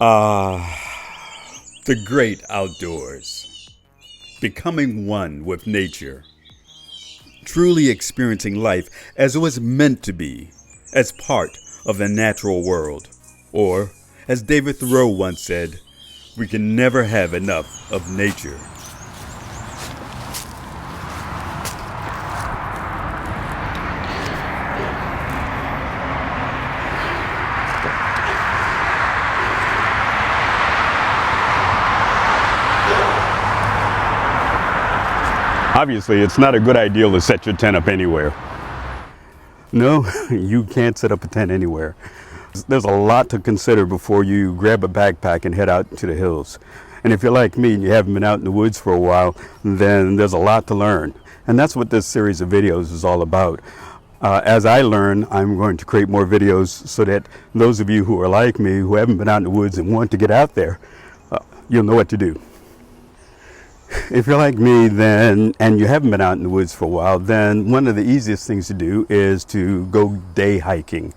The great outdoors. Becoming one with nature. Truly experiencing life as it was meant to be, as part of the natural world. Or, as David Thoreau once said, we can never have enough of nature. Obviously, it's not a good idea to set your tent up anywhere. No, you can't set up a tent anywhere. There's a lot to consider before you grab a backpack and head out into the hills. And if you're like me and you haven't been out in the woods for a while, then there's a lot to learn. And that's what this series of videos is all about. As I learn, I'm going to create more videos so that those of you who are like me, who haven't been out in the woods and want to get out there, you'll know what to do. If you're like me then, and you haven't been out in the woods for a while, then one of the easiest things to do is to go day hiking.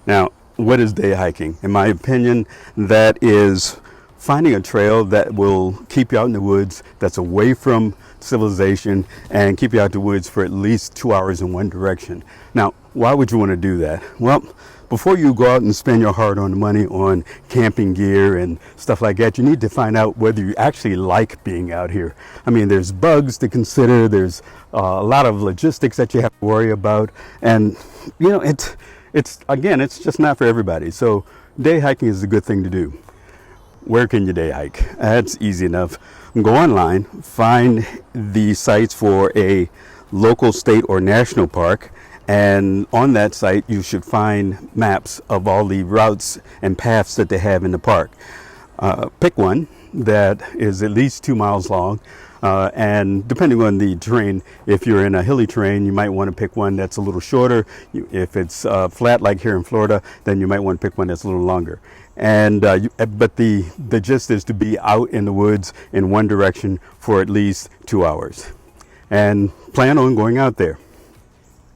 Now, what is day hiking? In my opinion, that is finding a trail that will keep you out in the woods, that's away from civilization, and keep you out in the woods for at least 2 hours in one direction. Now, why would you want to do that? Well, before you go out and spend your hard-earned money on camping gear and stuff like that, you need to find out whether you actually like being out here. I mean, there's bugs to consider, there's a lot of logistics that you have to worry about, and you know, it's just not for everybody. So day hiking is a good thing to do. Where can you day hike? That's easy enough. Go online, find the sites for a local, state, or national park, and on that site you should find maps of all the routes and paths that they have in the park. Pick one that is at least 2 miles long, and depending on the terrain, if you're in a hilly terrain, you might want to pick one that's a little shorter. If it's flat like here in Florida, then you might want to pick one that's a little longer. And but the gist is to be out in the woods in one direction for at least 2 hours, and plan on going out there.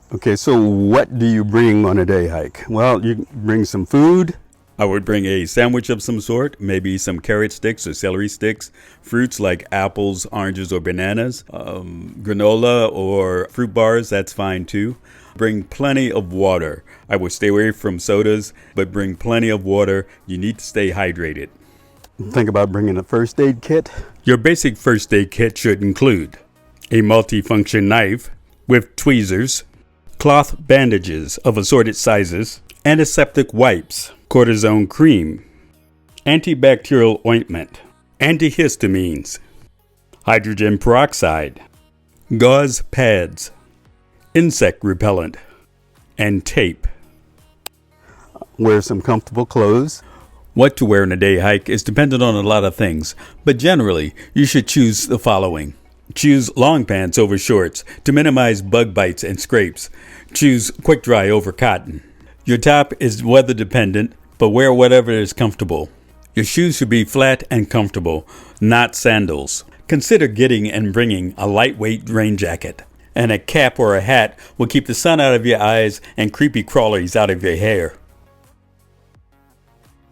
Okay, so what do you bring on a day hike? Well, you bring some food. I would bring a sandwich of some sort, maybe some carrot sticks or celery sticks, fruits like apples, oranges, or bananas, granola or fruit bars, that's fine too. Bring plenty of water. I would stay away from sodas, but bring plenty of water. You need to stay hydrated. Think about bringing a first aid kit. Your basic first aid kit should include a multifunction knife with tweezers, cloth bandages of assorted sizes, antiseptic wipes, cortisone cream, antibacterial ointment, antihistamines, hydrogen peroxide, gauze pads, insect repellent, and tape. Wear some comfortable clothes. What to wear on a day hike is dependent on a lot of things, but generally you should choose the following. Choose long pants over shorts to minimize bug bites and scrapes. Choose quick dry over cotton. Your top is weather dependent, but wear whatever is comfortable. Your shoes should be flat and comfortable, not sandals. Consider getting and bringing a lightweight rain jacket, and a cap or a hat will keep the sun out of your eyes and creepy crawlies out of your hair.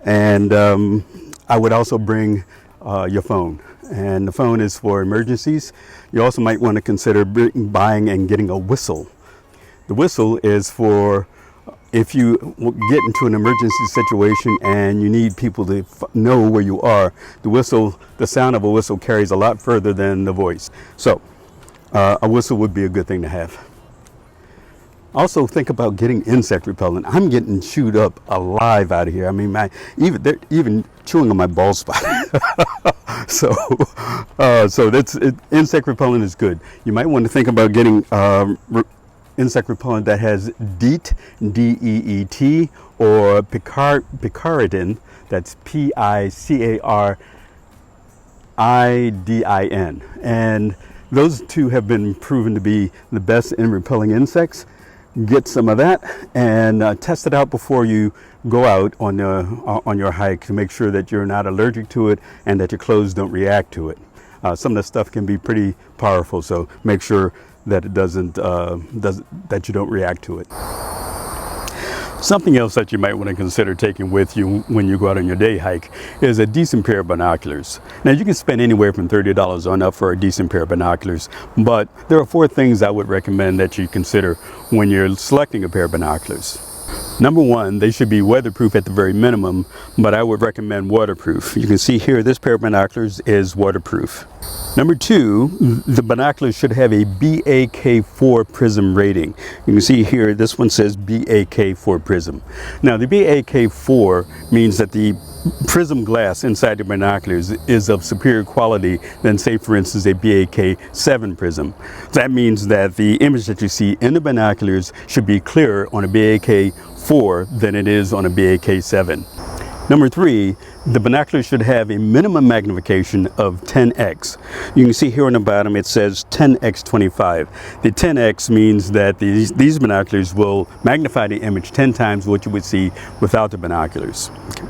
And I would also bring your phone. And the phone is for emergencies. You also might want to consider buying and getting a whistle. The whistle is for if you get into an emergency situation and you need people to know where you are. The sound of a whistle carries a lot further than the voice. So a whistle would be a good thing to have. Also think about getting insect repellent. I'm getting chewed up alive out of here. I mean, they're even chewing on my bald spot. So insect repellent is good. You might want to think about getting insect repellent that has DEET, D-E-E-T, or picaridin, that's Picaridin. And those two have been proven to be the best in repelling insects. Get some of that and test it out before you go out on your hike to make sure that you're not allergic to it and that your clothes don't react to it. Some of the stuff can be pretty powerful, so make sure that it that you don't react to it. Something else that you might want to consider taking with you when you go out on your day hike is a decent pair of binoculars. Now, you can spend anywhere from $30 on up for a decent pair of binoculars, but there are 4 things I would recommend that you consider when you're selecting a pair of binoculars. Number 1, they should be weatherproof at the very minimum, but I would recommend waterproof. You can see here, this pair of binoculars is waterproof. Number 2, the binoculars should have a BAK4 Prism rating. You can see here, this one says BAK4 Prism. Now, the BAK4 means that the prism glass inside the binoculars is of superior quality than, say, for instance, a BAK7 prism. That means that the image that you see in the binoculars should be clearer on a BAK4 than it is on a BAK7. Number 3, the binoculars should have a minimum magnification of 10x. You can see here on the bottom it says 10x25. The 10x means that these binoculars will magnify the image 10 times what you would see without the binoculars. Okay.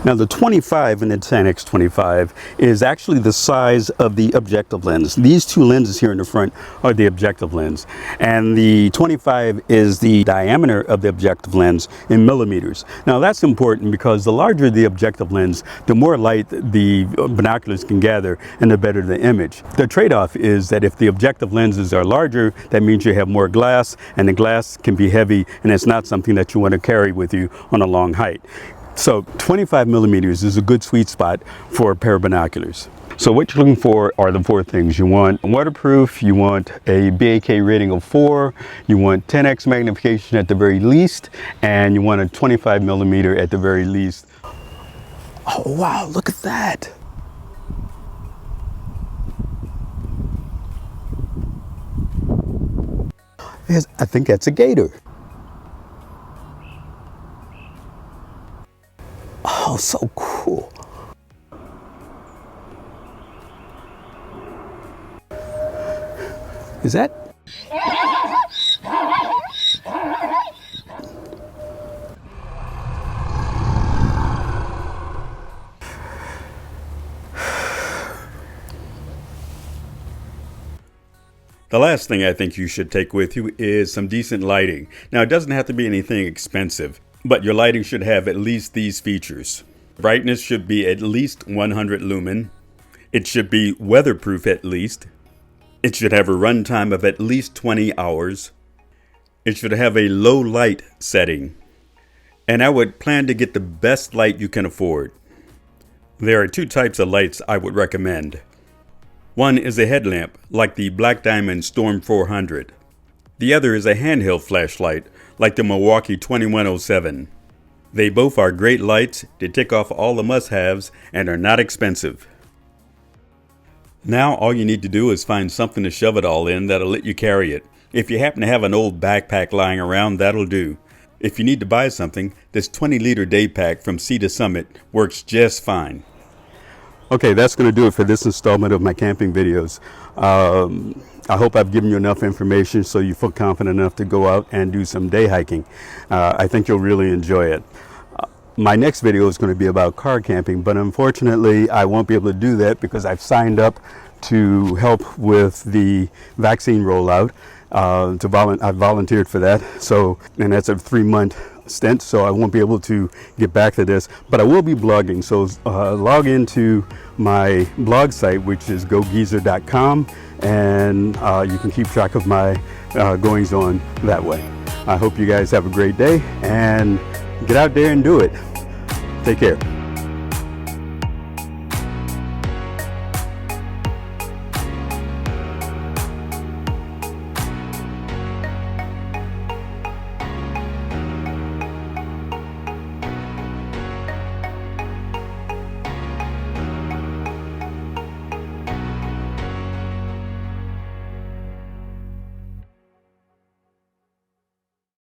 Now, the 25 in the 10x25 is actually the size of the objective lens. These 2 lenses here in the front are the objective lens, and the 25 is the diameter of the objective lens in millimeters. Now, that's important because the larger the objective lens, the more light the binoculars can gather and the better the image. The trade-off is that if the objective lenses are larger, that means you have more glass, and the glass can be heavy, and it's not something that you want to carry with you on a long hike. So 25 millimeters is a good sweet spot for a pair of binoculars. So what you're looking for are the 4 things. You want waterproof, you want a BAK rating of 4, you want 10x magnification at the very least, and you want a 25 millimeter at the very least. Oh wow, look at that. I think that's a gator. Oh, so cool. Is that? The last thing I think you should take with you is some decent lighting. Now, it doesn't have to be anything expensive, but your lighting should have at least these features. Brightness should be at least 100 lumen. It should be weatherproof at least. It should have a runtime of at least 20 hours. It should have a low light setting. And I would plan to get the best light you can afford. There are 2 types of lights I would recommend. One is a headlamp, like the Black Diamond Storm 400. The other is a handheld flashlight, like the Milwaukee 2107. They both are great lights to tick off all the must-haves and are not expensive. Now all you need to do is find something to shove it all in that'll let you carry it. If you happen to have an old backpack lying around, that'll do. If you need to buy something, this 20-liter day pack from Sea to Summit works just fine. Okay, that's going to do it for this installment of my camping videos. I hope I've given you enough information so you feel confident enough to go out and do some day hiking. I think you'll really enjoy it. My next video is going to be about car camping, but unfortunately I won't be able to do that because I've signed up to help with the vaccine rollout. I've volunteered for that, and that's a 3-month stint, so I won't be able to get back to this, but I will be blogging. So log into my blog site, which is gogeezer.com, and you can keep track of my goings on that way. I hope you guys have a great day and get out there and do it. Take care.